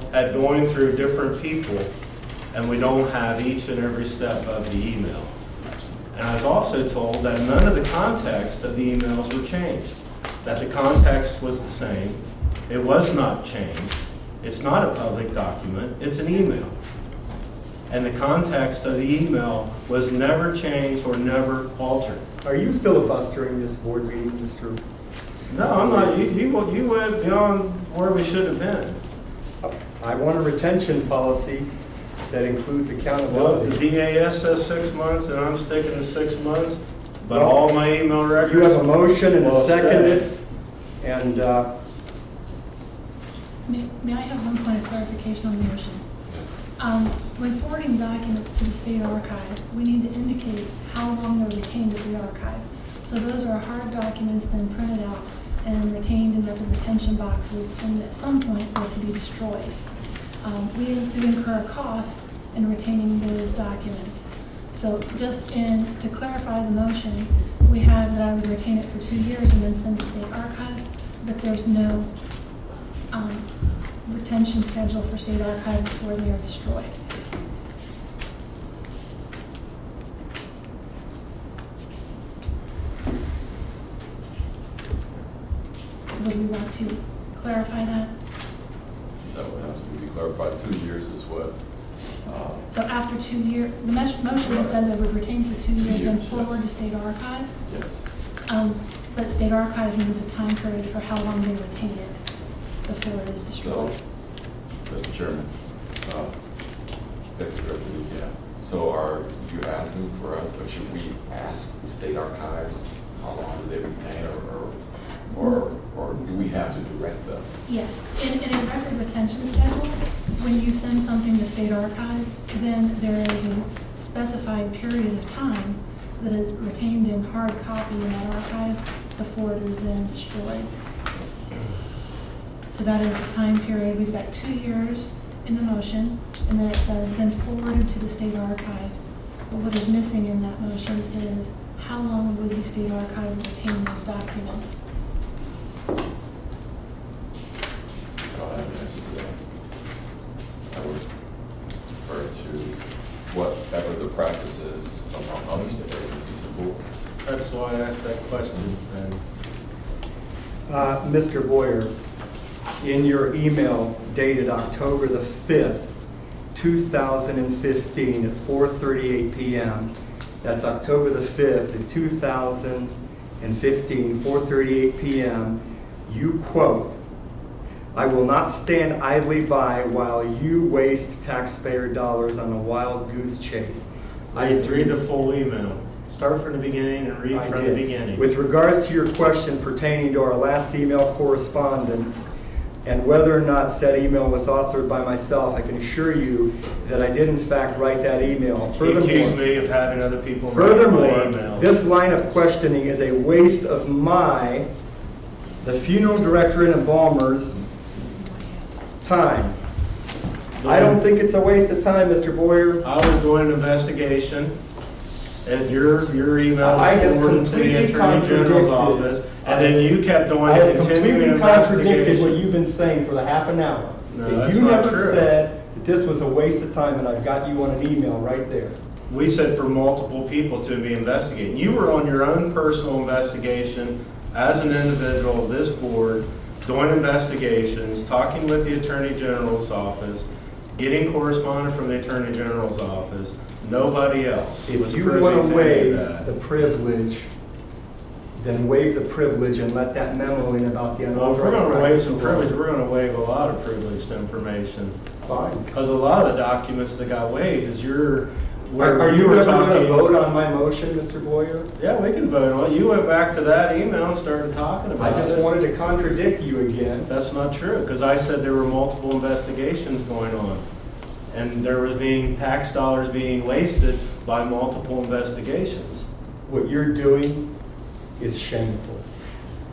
fail at going through different people, and we don't have each and every step of the email. And I was also told that none of the context of the emails were changed, that the context was the same. It was not changed. It's not a public document, it's an email. And the context of the email was never changed or never altered. Are you filibustering this board meeting, Mr.? No, I'm not. You went beyond where we should have been. I want a retention policy that includes Well, accountability. the DAS says 6 months, and I'm sticking to 6 months, but Well, all my email records. You have a motion and a Well second, and May I have one point of clarification on the motion? When forwarding documents to the state archive, we need to indicate how long they're retained at the archive. So those are hard documents then printed out and retained in the retention boxes, and at some point they're to be destroyed. We do incur a cost in retaining those documents. So just to clarify the motion, we have that I would retain it for 2 years and then send to state archive, but there's no retention schedule for state archive before they are destroyed. Would we want to clarify that? That would have to be clarified. 2 years is what? So after 2 years, the motion had said that would retain for 2 years, then years, forward yes. to state archive. Yes. But state archive needs a time period for how long they retain it before it is So, destroyed. Mr. Chairman, Executive Director Lee, yeah. So are you asking for us, or should we ask the state archives how long do they retain, or do we have to direct them? Yes, in a record retention schedule, when you send something to state archive, then there is a specified period of time that is retained in hard copy in that archive before it is then destroyed. So that is the time period. We've got 2 years in the motion, and then it says then forwarded to the state archive. But what is missing in that motion is how long will the state archive retain those documents? I don't have an answer to that. I would refer to whatever the practice is among other state agencies and boards. That's why I asked that question. And Mr. Boyer, in your email dated October the 5th, 2015 at 4:38 p.m., that's October the 5th of 2015, 4:38 p.m., you quote, "I will not stand idly by while you waste taxpayer dollars on a wild goose chase." I read the full email. Start from the beginning and read I from did. the beginning. With regards to your question pertaining to our last email correspondence and whether or not said email was authored by myself, I can assure you that I did in fact write that email. He accused me of having other people write my Furthermore, emails. this line of questioning is a waste of the funeral director in Embalmers' time. I don't think it's a waste of time, Mr. Boyer. I was doing an investigation, and your email I was have forwarded to the completely Attorney General's contradicted. office, and then you kept doing I a have continuing completely contradicted what investigation. you've been saying for the half an hour. No, And that's you not never true. said that this was a waste of time, and I've got you on an email right there. We said for multiple people to be investigating. You were on your own personal investigation as an individual of this board, doing investigations, talking with the Attorney General's office, getting correspondence from the Attorney General's office. Nobody else was If you privy want to to any waive of that. the privilege, then waive the privilege and let that memo in about the Well, if we're unauthorized going to waive practice some of privilege, law. we're going to waive a lot of privileged information. Fine. Because a lot of the documents that got waived is Are you were ever going to talking. vote on my motion, Mr. Boyer? Yeah, we can vote on it. You went back to that email and started talking I about it. just wanted to contradict you again. That's not true, because I said there were multiple investigations going on. And there was tax dollars being wasted by multiple investigations. What you're doing is shameful.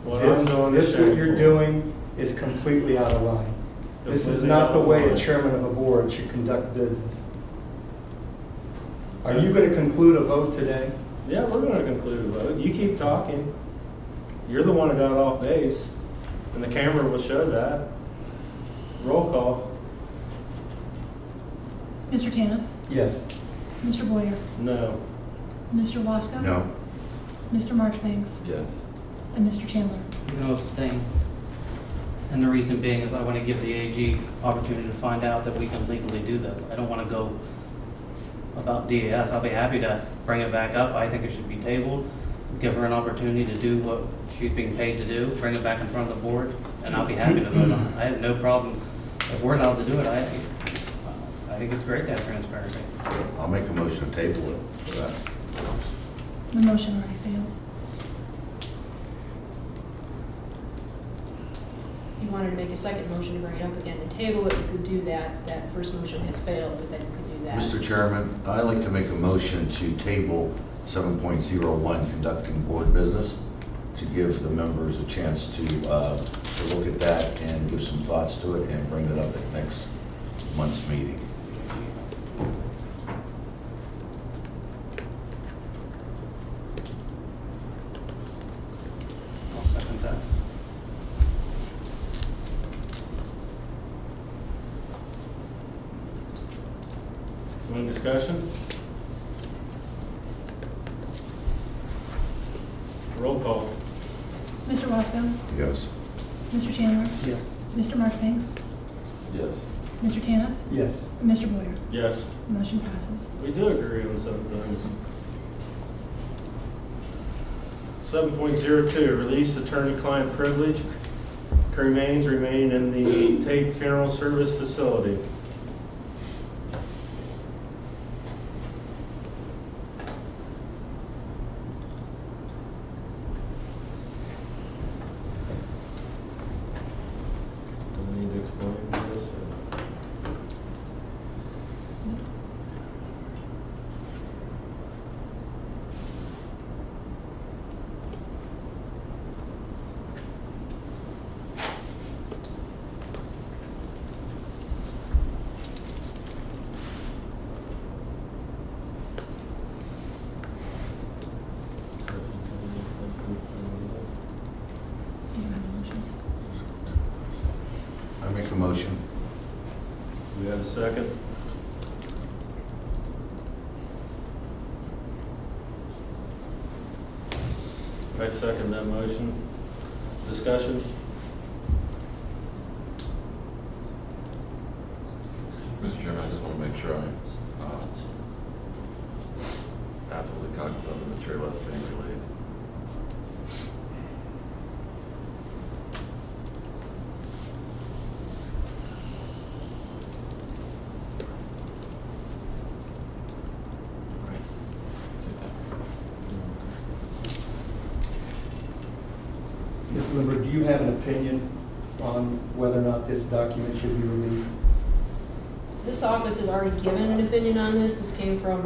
What I'm doing is What you're shameful. doing is completely out of line. This is Completely not out the of way a line. chairman of a board should conduct business. Are you going to conclude a vote today? Yeah, we're going to conclude a vote. You keep talking. You're the one who got off base, and the camera will show that. Roll call. Mr. Tanev? Yes. Mr. Boyer? No. Mr. Wasco? No. Mr. Marchbanks? Yes. And Mr. Chandler? I'm going to abstain. And the reason being is I want to give the AG opportunity to find out that we can legally do this. I don't want to go about DAS. I'll be happy to bring it back up. I think it should be tabled, give her an opportunity to do what she's being paid to do, bring it back in front of the board, and I'll be happy to vote on it. I have no problem. If we're allowed to do it, I think it's great to have transparency. I'll make a motion to table it for that. The motion already failed. If you wanted to make a second motion to bring it up again and table it, you could do that. That first motion has failed, but then you could do that. Mr. Chairman, I'd like to make a motion to table 7.01, conducting board business, to give the members a chance to look at that and give some thoughts to it and bring it up at next month's meeting. I'll second that. Any discussion? Roll call. Mr. Wasco? Yes. Mr. Chandler? Yes. Mr. Marchbanks? Yes. Mr. Tanev? Yes. And Mr. Boyer? Yes. Motion passes. We do agree on some things. 7.02, release attorney-client privilege. Remains remain in the Tate Funeral Service Facility. Do I need to explain this? or- You have a motion? I make a motion. Do we have a second? I second that motion. Discussion? Mr. Chairman, I just want to make sure I'm absolutely cognizant of the material that's being released. Right. Okay, thanks. Ms. Lindberg, do you have an opinion on whether or not this document should be released? This office has already given an opinion on this. This came from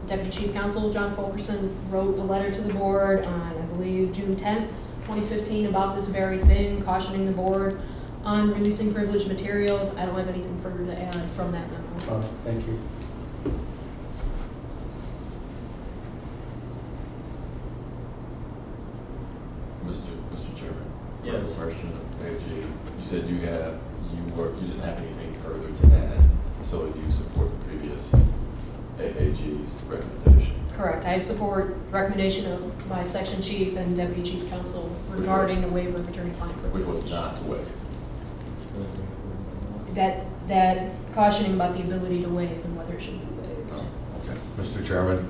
Deputy Chief Counsel John Fulkerson, wrote a letter to the board on, I believe, June 10th, 2015, about this very thing, cautioning the board on releasing privileged materials. I don't have anything further to add from that memo. Thank you. Mr. Chairman? Yes. Question of AG. You said you didn't have anything further to add, so you support the previous AG's recommendation? Correct. I support recommendation of my section chief and deputy chief counsel regarding the waiver of attorney-client Which privilege. was not to waive. That cautioning about the ability to waive and whether it should be waived. Oh, okay. Mr. Chairman,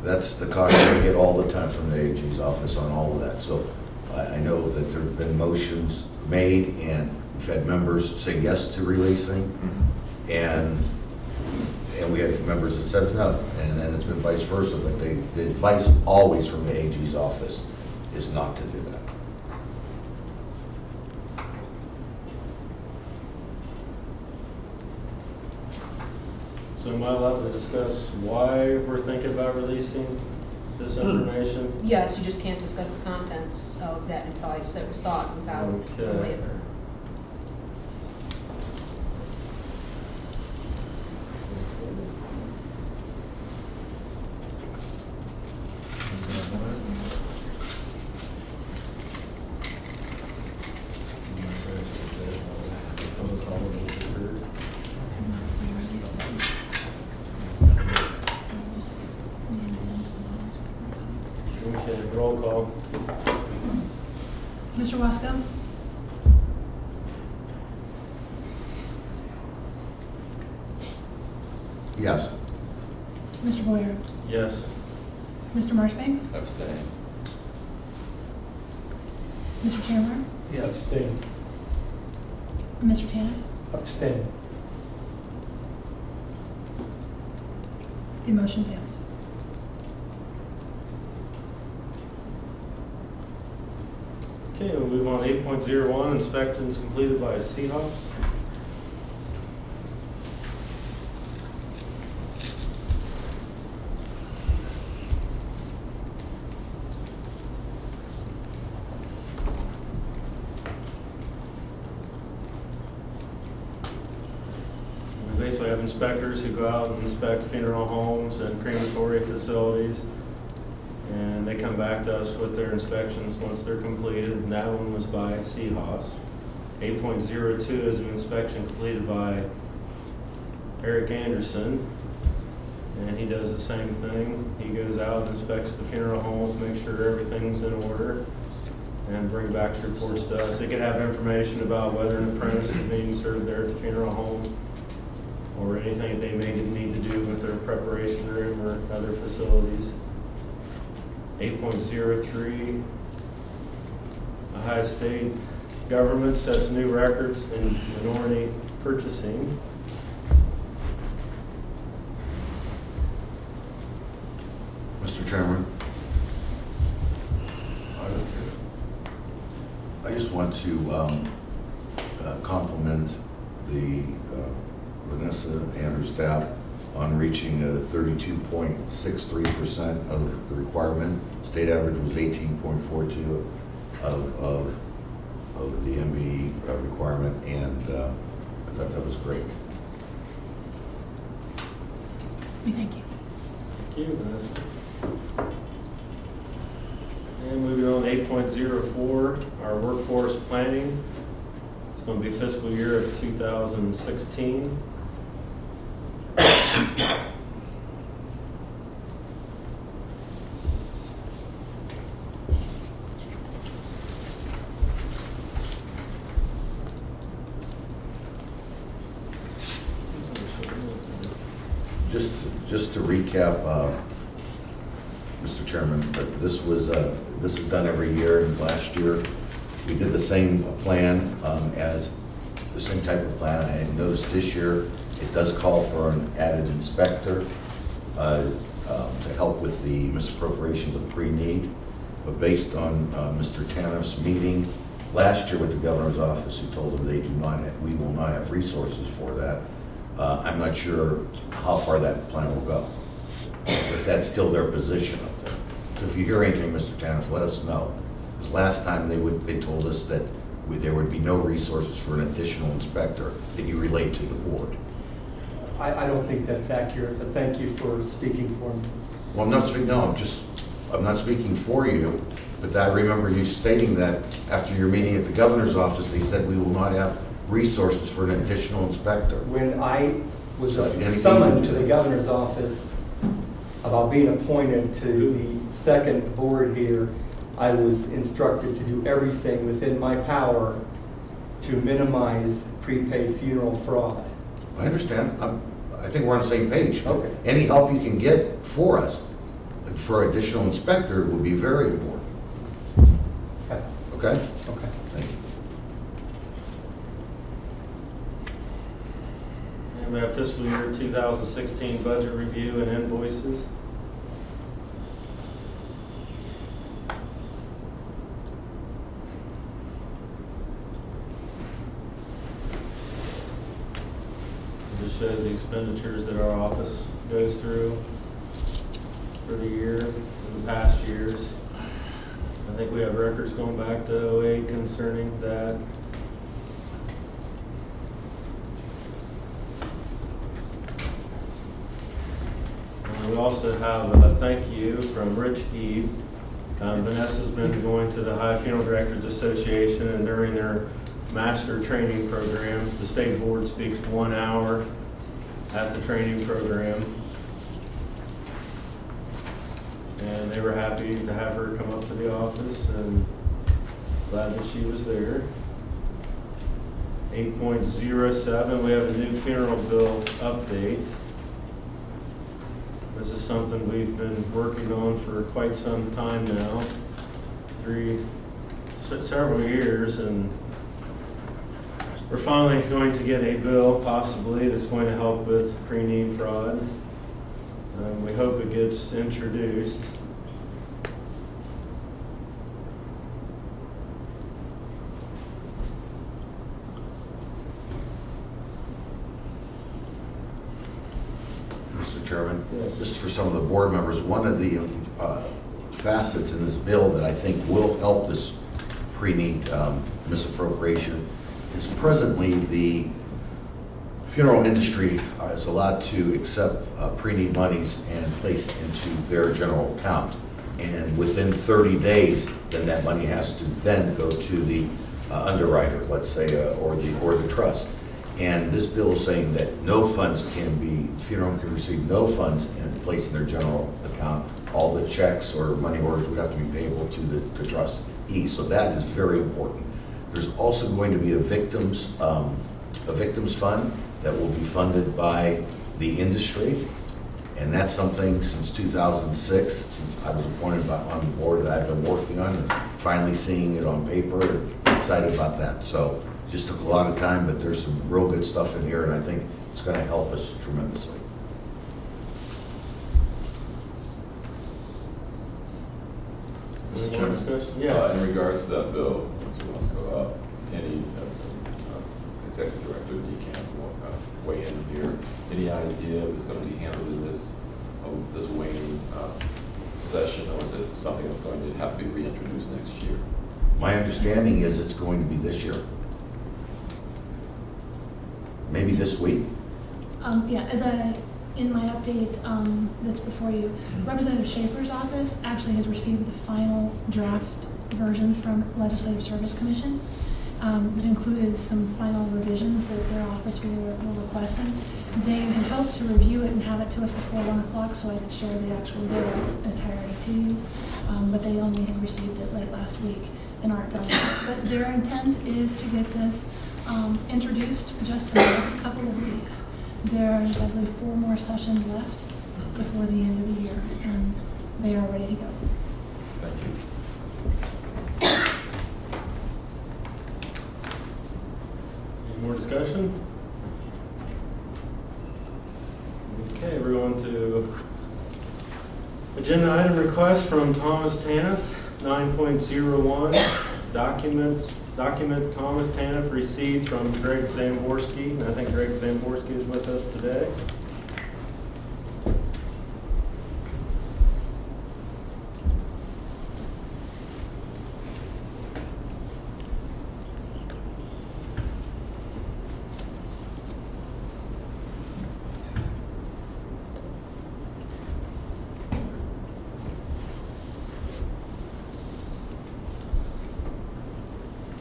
that's the caution we get all the time from the AG's office on all of that. So I know that there have been motions made, and we've had members say yes to releasing, and we had members that said no, and then it's been vice versa. But the advice always from the AG's office is not to do that. So am I allowed to discuss why we're thinking about releasing this information? Yes, you just can't discuss the contents of that advice that was sought without the Okay. waiver. Roll call. Mr. Wasco? Yes. Mr. Boyer? Yes. Mr. Marchbanks? Abstain. Mr. Chandler? Abstain. And Mr. Tannen? Abstain. The motion fails. Okay, we'll move on to 8.01, inspections completed by Seahawks. We basically have inspectors who go out and inspect funeral homes and crematory facilities. And they come back to us with their inspections once they're completed, and that one was by Seahawks. 8.02 is an inspection completed by Eric Anderson, and he does the same thing. He goes out and inspects the funeral homes, make sure everything's in order, and bring back reports to us. They can have information about whether an apprentice is being served there at the funeral home, or anything that they may need to do with their preparation room or other facilities. 8.03, Ohio State government sets new records in minority purchasing. Mr. Chairman, I just want to compliment the Vanessa and her staff on reaching 32.63% of the requirement. State average was 18.42 of the MBE requirement, and I thought that was great. We thank you. Thank you, Vanessa. And moving on to 8.04, our workforce planning. It's going to be fiscal year of 2016. Just to recap, Mr. Chairman, this is done every year, and last year we did the same plan as the same type of plan. I noticed this year it does call for an added inspector to help with the misappropriations of pre-need. But based on Mr. Tanneff's meeting last year with the governor's office, who told him we will not have resources for that, I'm not sure how far that plan will go. But that's still their position up there. So if you hear anything, Mr. Taneff, let us know. Because last time they told us that there would be no resources for an additional inspector that you relate to the board. I don't think that's accurate, but thank you for speaking for me. Well, I'm not speaking for you, but I remember you stating that after your meeting at the governor's office, they said we will not have resources for an additional inspector. When I was So if anything summoned you to do- the governor's office about being appointed to the second board here, I was instructed to do everything within my power to minimize prepaid funeral fraud. I understand. I think we're on the same page. Okay. Any help you can get for us, for additional inspector, would be very important. Okay. Okay? Okay. Thank you. And we have fiscal year 2016 budget review and invoices. It just shows the expenditures that our office goes through for the year, in the past years. I think we have records going back to '08 concerning that. And we also have a thank you from Rich Eve. Vanessa's been going to the Ohio Funeral Directors Association, and during their master training program, the state board speaks 1 hour at the training program. and they were happy to have her come up to the office, and glad that she was there. 8.07, we have a new funeral bill update. This is something we've been working on for quite some time now, several years, and we're finally going to get a bill possibly that's going to help with pre-need fraud. We hope it gets introduced. Mr. Chairman? Yes. Just for some of the board members, one of the facets in this bill that I think will help this pre-need misappropriation is presently the funeral industry is allowed to accept pre-need monies and place it into their general account. And within 30 days, then that money has to then go to the underwriter, let's say, or the trust. And this bill is saying that no funds can be, funeral home can receive no funds and place in their general account. All the checks or money orders would have to be payable to the trustee. So that is very important. There's also going to be a victims fund that will be funded by the industry. And that's something since 2006, since I was appointed on the board, that I've been working on and finally seeing it on paper, and excited about that. So just took a lot of time, but there's some real good stuff in here, and I think it's going to help us tremendously. Any more discussion? In Yes. regards to that bill, Mr. Lesko, any executive director, you can weigh in here. Any idea if it's going to be handled in this waning session, or is it something that's going to have to be reintroduced next year? My understanding is it's going to be this year. Maybe this week. Yeah, in my update that's before you, Representative Schaefer's office actually has received the final draft version from Legislative Service Commission that included some final revisions that their office were requesting. They had hoped to review it and have it to us before 1 o'clock so I could share the actual bill in its entirety to you, but they only had received it late last week and aren't done yet. But their intent is to get this introduced just in the next couple of weeks. There's, I believe, 4 more sessions left before the end of the year, and they are ready to go. Thank you. Any more discussion? Okay, we're going to agenda item request from Thomas Taniff, 9.01, document Thomas Taniff received from Greg Zamborski, and I think Greg Zamborski is with us today.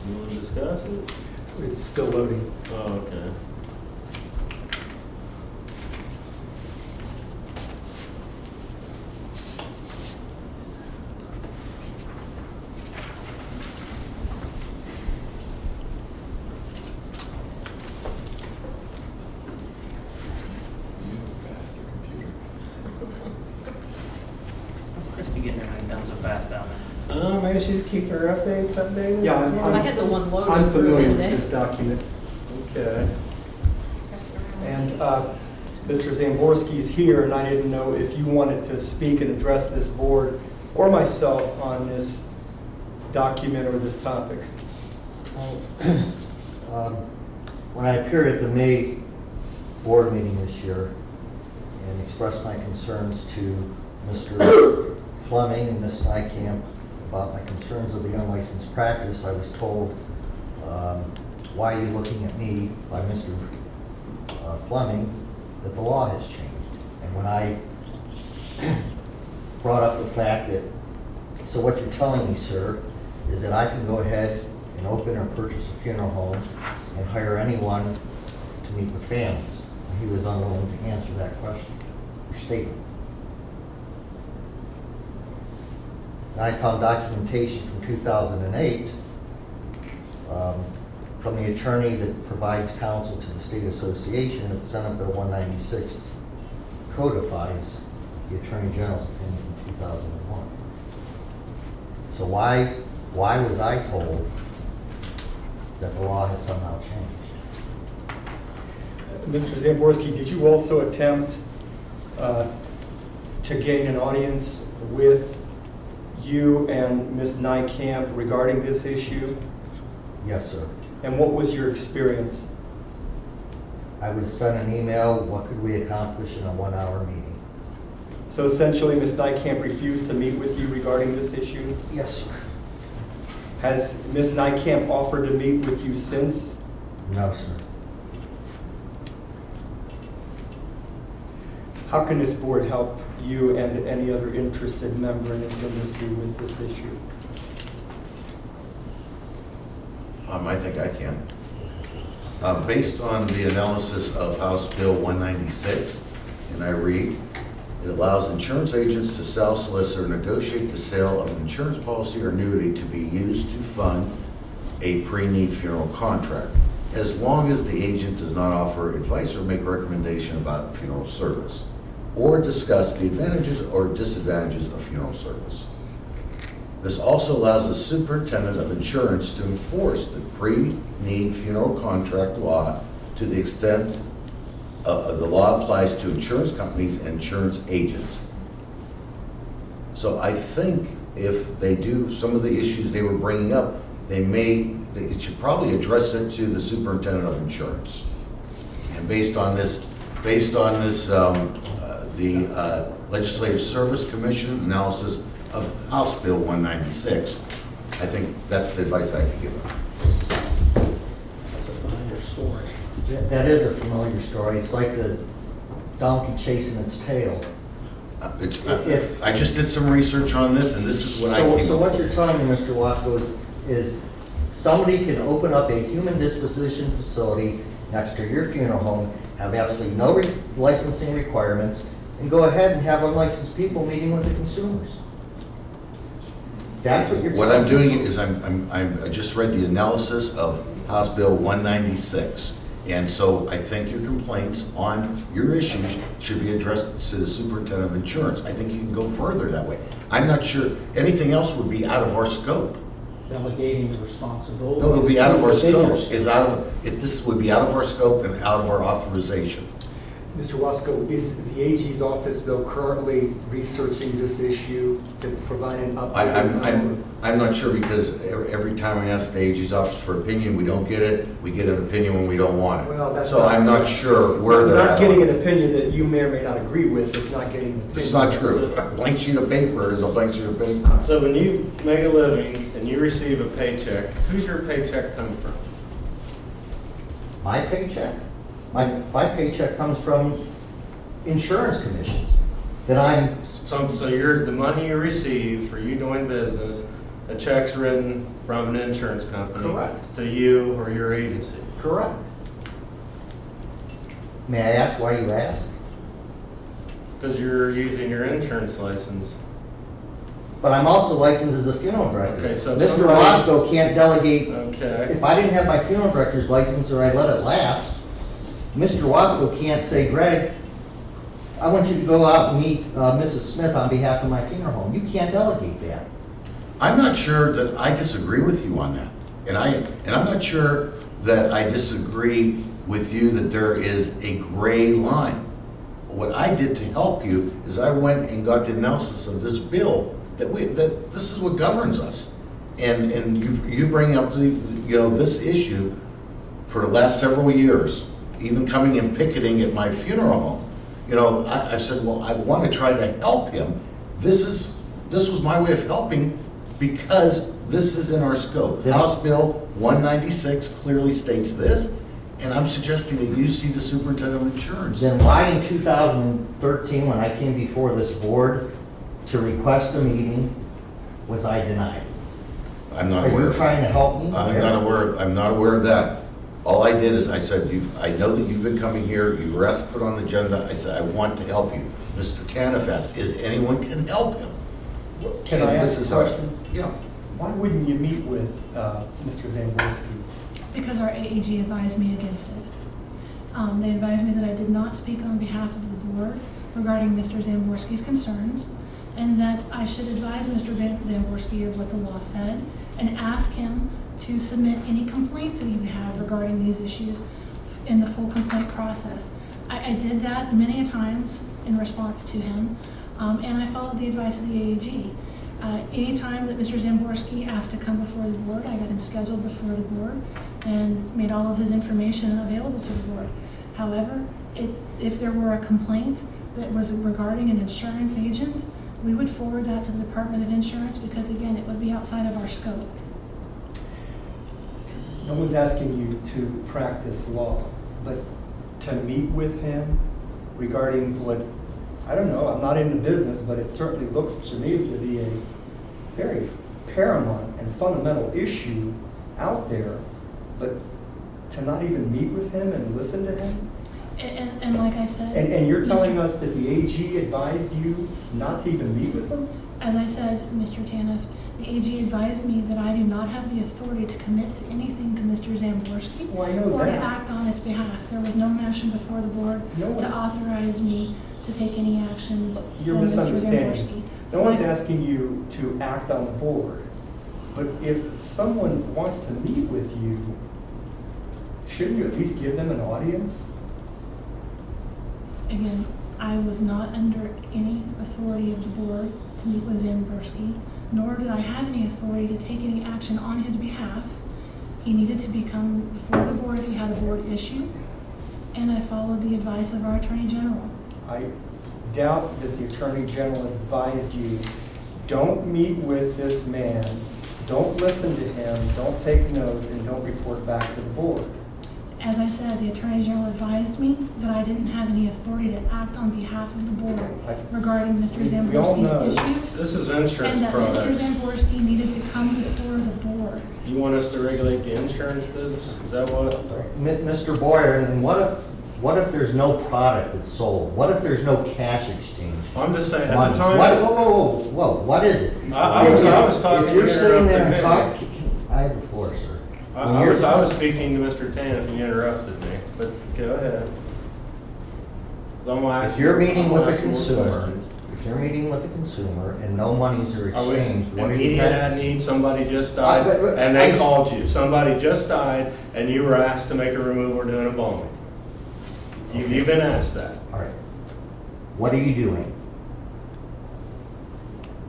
You want to discuss it? It's still loading. Oh, okay. Do you have a faster computer? How's Christie getting everything done so fast down there? Maybe she's keeping her updates updated? Yeah, I had the one loaded. I'm familiar with today. this document. Okay. And Mr. Zamborski is here, and I didn't know if you wanted to speak and address this board or myself on this document or this topic. When I appeared at the May board meeting this year and expressed my concerns to Mr. Fleming and Ms. Nykamp about my concerns of the unlicensed practice, I was told, why are you looking at me, by Mr. Fleming, that the law has changed. And when I brought up the fact that, so what you're telling me, sir, is that I can go ahead and open or purchase a funeral home and hire anyone to meet with families. And he was unwilling to answer that question or statement. I found documentation from 2008 from the attorney that provides counsel to the state association that Senate Bill 196 codifies the Attorney General's opinion from 2001. So why was I told that the law has somehow changed? Mr. Zamborski, did you also attempt to gain an audience with you and Ms. Nykamp regarding this issue? Yes, sir. And what was your experience? I was sent an email, what could we accomplish in a 1-hour meeting? So essentially, Ms. Nykamp refused to meet with you regarding this issue? Yes, sir. Has Ms. Nykamp offered to meet with you since? No, sir. How can this board help you and any other interested member in this industry with this issue? I think I can. Based on the analysis of House Bill 196, and I read, it allows insurance agents to sell, solicit, or negotiate the sale of an insurance policy or annuity to be used to fund a pre-need funeral contract, as long as the agent does not offer advice or make recommendation about funeral service, or discuss the advantages or disadvantages of funeral service. This also allows the superintendent of insurance to enforce the pre-need funeral contract law to the extent the law applies to insurance companies and insurance agents. So I think if they do some of the issues they were bringing up, it should probably address it to the superintendent of insurance. And based on this, the Legislative Service Commission analysis of House Bill 196, I think that's the advice I could give them. That's a familiar story. That is a familiar story. It's like the donkey chasing its tail. I just did some research on this, and this is what I came up with. So what you're telling me, Mr. Wasco, is somebody can open up a human disposition facility next to your funeral home, have absolutely no licensing requirements, and go ahead and have unlicensed people meeting with the consumers. That's what you're What telling I'm me. doing is I just read the analysis of House Bill 196. And so I think your complaints on your issues should be addressed to the superintendent of insurance. I think you can go further that way. I'm not sure, anything else would be out of our scope. Delegating the responsibility. No, it would be out of our scope. This would be out of our scope and out of our authorization. Mr. Wasco, is the AG's office, though, currently researching this issue to provide an update? I'm not sure, because every time I ask the AG's office for opinion, we don't get it. We get an opinion when we don't want it. Well, that's So not- I'm not sure where they're at. Not getting an opinion that you may or may not agree with is not getting an opinion. It's not true. A blank sheet of paper is a blank sheet of paper. So when you make a living and you receive a paycheck, who's your paycheck come from? My paycheck? My paycheck comes from insurance commissions that I'm, So the money you receive for you doing business, a check's written from an insurance company Correct. to you or your agency. correct. May I ask why you ask? Because you're using your insurance license. But I'm also licensed as a funeral director. Okay, so Mr. somebody- Wasco can't delegate, Okay. if I didn't have my funeral director's license or I let it lapse, Mr. Wasco can't say, Greg, I want you to go out and meet Mrs. Smith on behalf of my funeral home. You can't delegate that. I'm not sure that I disagree with you on that. And I'm not sure that I disagree with you that there is a gray line. What I did to help you is I went and got the analysis of this bill that this is what governs us. And you bring up this issue for the last several years, even coming and picketing at my funeral home. I said, well, I want to try to help him. This was my way of helping, because this is in our scope. Yeah. House Bill 196 clearly states this, and I'm suggesting that you see the superintendent of insurance. Then why in 2013, when I came before this board to request a meeting, was I denied? I'm not Are aware you of trying to help me? I'm not aware of that. All I did is I said, I know that you've been coming here, you were asked to put on the agenda. I said, I want to help you. Mr. Tanif asked, is anyone can help him? Can I And this ask is a our- question? Yeah. Why wouldn't you meet with Mr. Zamborski? Because our AAG advised me against it. They advised me that I did not speak on behalf of the board regarding Mr. Zamborski's concerns, and that I should advise Mr. Zamborski of what the law said, and ask him to submit any complaint that he would have regarding these issues in the full complaint process. I did that many a times in response to him, and I followed the advice of the AAG. Anytime that Mr. Zamborski asked to come before the board, I got him scheduled before the board and made all of his information available to the board. However, if there were a complaint that was regarding an insurance agent, we would forward that to the Department of Insurance because, again, it would be outside of our scope. No one's asking you to practice law, but to meet with him regarding what, I don't know, I'm not in the business, but it certainly looks to me to be a very paramount and fundamental issue out there, but to not even meet with him and listen to him? And like I said... And you're telling Mr. us that the AG advised you not to even meet with him? As I said, Mr. Taniff, the AG advised me that I do not have the authority to commit to anything to Mr. Zamborski Well, I know or to that. act on its behalf. There was no motion before the board No one- to authorize me to take any actions You're from Mr. misunderstanding. Zamborski. No So one's I- asking you to act on the board, but if someone wants to meet with you, shouldn't you at least give them an audience? Again, I was not under any authority of the board to meet with Zamborski, nor did I have any authority to take any action on his behalf. He needed to become before the board if he had a board issue, and I followed the advice of our Attorney General. I doubt that the Attorney General advised you, don't meet with this man, don't listen to him, don't take notes, and don't report back to the board. As I said, the Attorney General advised me that I didn't have any authority to act on behalf of the board regarding Mr. We all know. Zamborski's issues, This is and insurance that Mr. products. Zamborski needed to come before the board. You want us to regulate the insurance business? Is that what? Mr. Boyer, and what if there's no product that's sold? What if there's no cash exchange? I'm just saying, at What- the time. Whoa, what is it? I was talking, If you're you sitting there and interrupted talk, I have the floor, sir. I was speaking to Mr. Taniff and you interrupted me, but go ahead. 'Cause I'm gonna ask If you're you- meeting I'm with gonna a ask more consumer, questions. if you're meeting with a consumer and no monies are Are we, exchanged, what are you immediate ad practicing? need, somebody just died, but- and they I'm- called you, somebody just died, and you were asked to make a removal or do an embalming. You've been asked that. All right. What are you doing?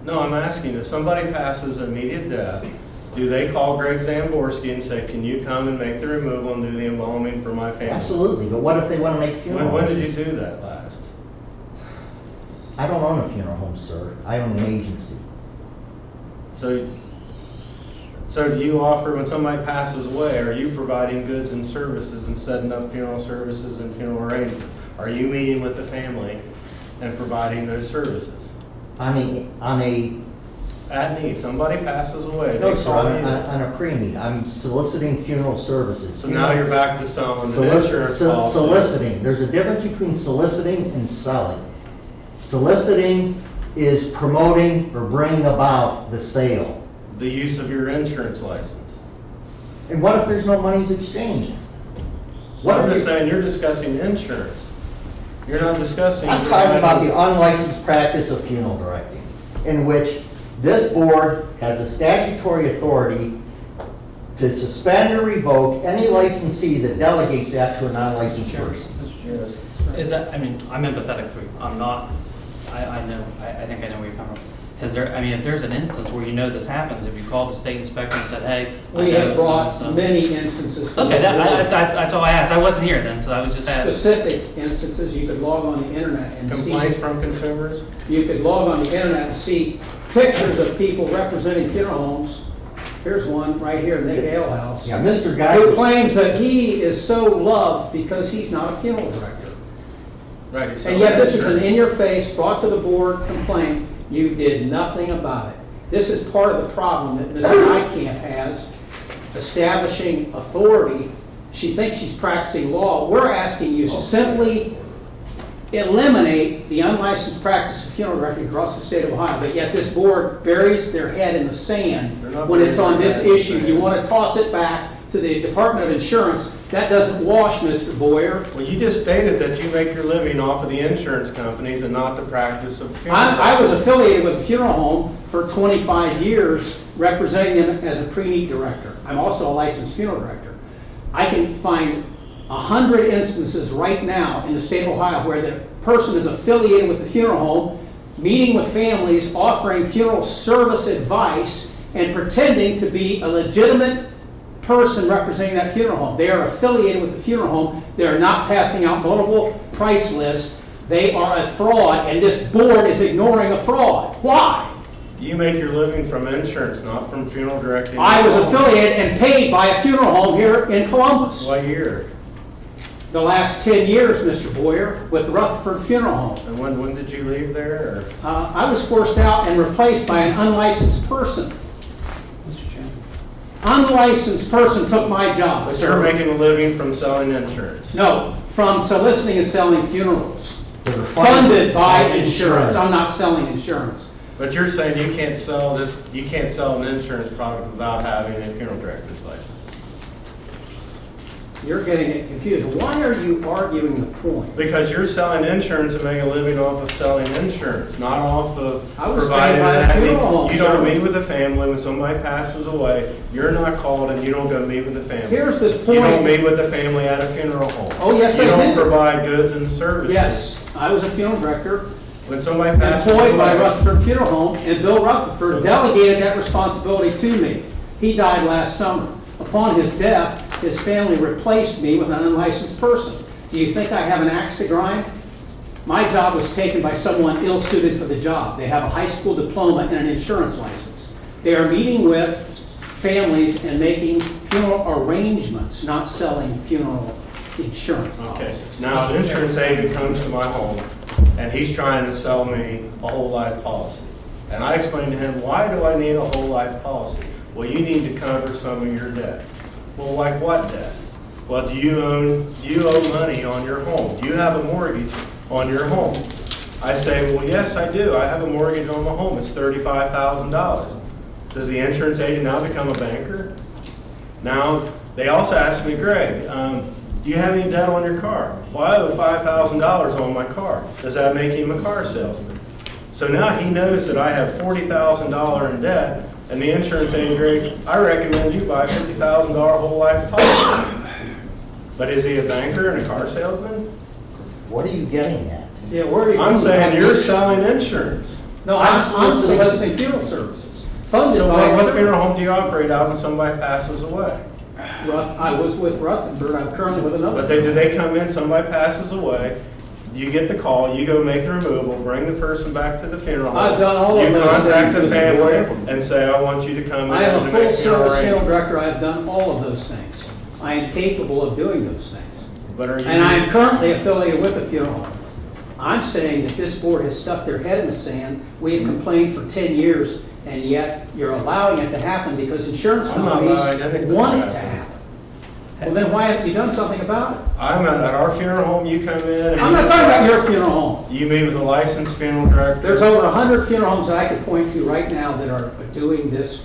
No, I'm asking, if somebody passes immediate death, do they call Greg Zamborski and say, can you come and make the removal and do the embalming for my family? Absolutely, but what if they want to make funeral? When did homes? you do that last? I don't own a funeral home, sir. I own an agency. So do you offer, when somebody passes away, are you providing goods and services and setting up funeral services and funeral arrangements? Are you meeting with the family and providing those services? On a, At need, somebody passes away, no, they sir, call on you. on a pre-need. I'm soliciting funeral services. So now you're back to selling an insurance policy. Soliciting. There's a difference between soliciting and selling. Soliciting is promoting or bringing about the sale. The use of your insurance license. And what if there's no monies exchanged? What I'm if just you- saying, you're discussing insurance. You're not discussing. I'm talking about the unlicensed practice of funeral directing, in which this board has a statutory authority to suspend or revoke any licensee that delegates that to a non-licensed person. Yes. Is that, I mean, I'm empathetic to you. I'm not, I know, I think I know where you're coming from. Is there, I mean, if there's an instance where you know this happens, if you called the state inspector and said, hey. I We know have brought so-and-so. many instances to Okay, this board. that's all I asked. I wasn't here then, so I was just asking. Specific instances, you could log on the internet and see. Complaints from consumers? You could log on the internet and see pictures of people representing funeral homes. Here's one right here, Nick Ale House. Yeah, Mr. Guy. Who claims that he is so loved because he's not a funeral director. Right. he's And yet this is selling an in-your-face, brought to the board complaint. You did nothing about it. This is part of the problem that Ms. Nykamp has, establishing authority. She thinks she's practicing law. We're asking you to simply eliminate the unlicensed practice of funeral directing across the state of Ohio, but yet this board buries their head in the sand They're not when it's burying on their this head in the issue. sand. You want to toss it back to the Department of Insurance. That doesn't wash, Mr. Boyer. Well, you just stated that you make your living off of the insurance companies and not the practice of funeral. I was affiliated with a funeral home for 25 years, representing them as a pre-need director. I'm also a licensed funeral director. I can find 100 instances right now in the state of Ohio where the person is affiliated with the funeral home, meeting with families, offering funeral service advice, and pretending to be a legitimate person representing that funeral home. They are affiliated with the funeral home. They are not passing out multiple price lists. They are a fraud, and this board is ignoring a fraud. Why? You make your living from insurance, not from funeral directing. I was affiliated and paid by a funeral home here in Columbus. What year? The last 10 years, Mr. Boyer, with Rutherford Funeral Home. And when did you leave there? Or? I was forced out and replaced by an unlicensed person. Mr. Chairman. Unlicensed person took my job, But sir. you're making a living from selling insurance. No, from soliciting and selling funerals. That are Funded by insurance. I'm not selling insurance. But you're saying you can't sell this, you can't sell an insurance product without having a funeral director's license. You're getting it confused. Why are you arguing the point? Because you're selling insurance and making a living off of selling insurance, not off of I was providing. paid by a that. funeral home, You don't sir. meet with the family when somebody passes away. You're not called and you don't go meet with the family. Here's the You don't point. meet with the family at a funeral home. Oh, yes, You I don't did. provide goods and services. Yes, I was a funeral director, When somebody passes away. employed by Rutherford Funeral Home, and Bill Rutherford So- delegated that responsibility to me. He died last summer. Upon his death, his family replaced me with an unlicensed person. Do you think I have an axe to grind? My job was taken by someone ill-suited for the job. They have a high school diploma and an insurance license. They are meeting with families and making funeral arrangements, not selling funeral insurance Okay, policies. now an insurance agent comes to my home and he's trying to sell me a whole life policy. And I explained to him, why do I need a whole life policy? Well, you need to cover some of your debt. Well, like what debt? Well, do you owe money on your home? Do you have a mortgage on your home? I say, well, yes, I do. I have a mortgage on my home. It's $35,000. Does the insurance agent now become a banker? Now, they also asked me, Greg, do you have any debt on your car? Well, I owe $5,000 on my car. Does that make him a car salesman? So now he knows that I have $40,000 in debt, and the insurance agent, Greg, I recommend you buy a $50,000 whole life policy. But is he a banker and a car salesman? What are you getting at? Yeah, where are you? I'm saying you're selling insurance. No, I'm soliciting funeral services, funded So by what insurance. funeral home do you operate out when somebody passes away? I was with Rutherford, I'm currently with another. But do they come in, somebody passes away, you get the call, you go make the removal, bring the person back to the funeral home. I've done all of those You contact things, the Mr. Boyer. family and say, I want you to come in. I am a and make full service funeral arrangement." director, I have done all of those things. I am capable of doing those things. But are you? And I am currently affiliated with a funeral home. I'm saying that this board has stuck their head in the sand. We have complained for 10 years, and yet you're allowing it to happen because insurance I'm not allowing anything companies to want it to happen. happen. Well, then why haven't you done something about it? I'm at our funeral home, you come in. and I'm not talking about your funeral home. You meet with a licensed funeral director. There's over 100 funeral homes that I could point to right now that are doing this for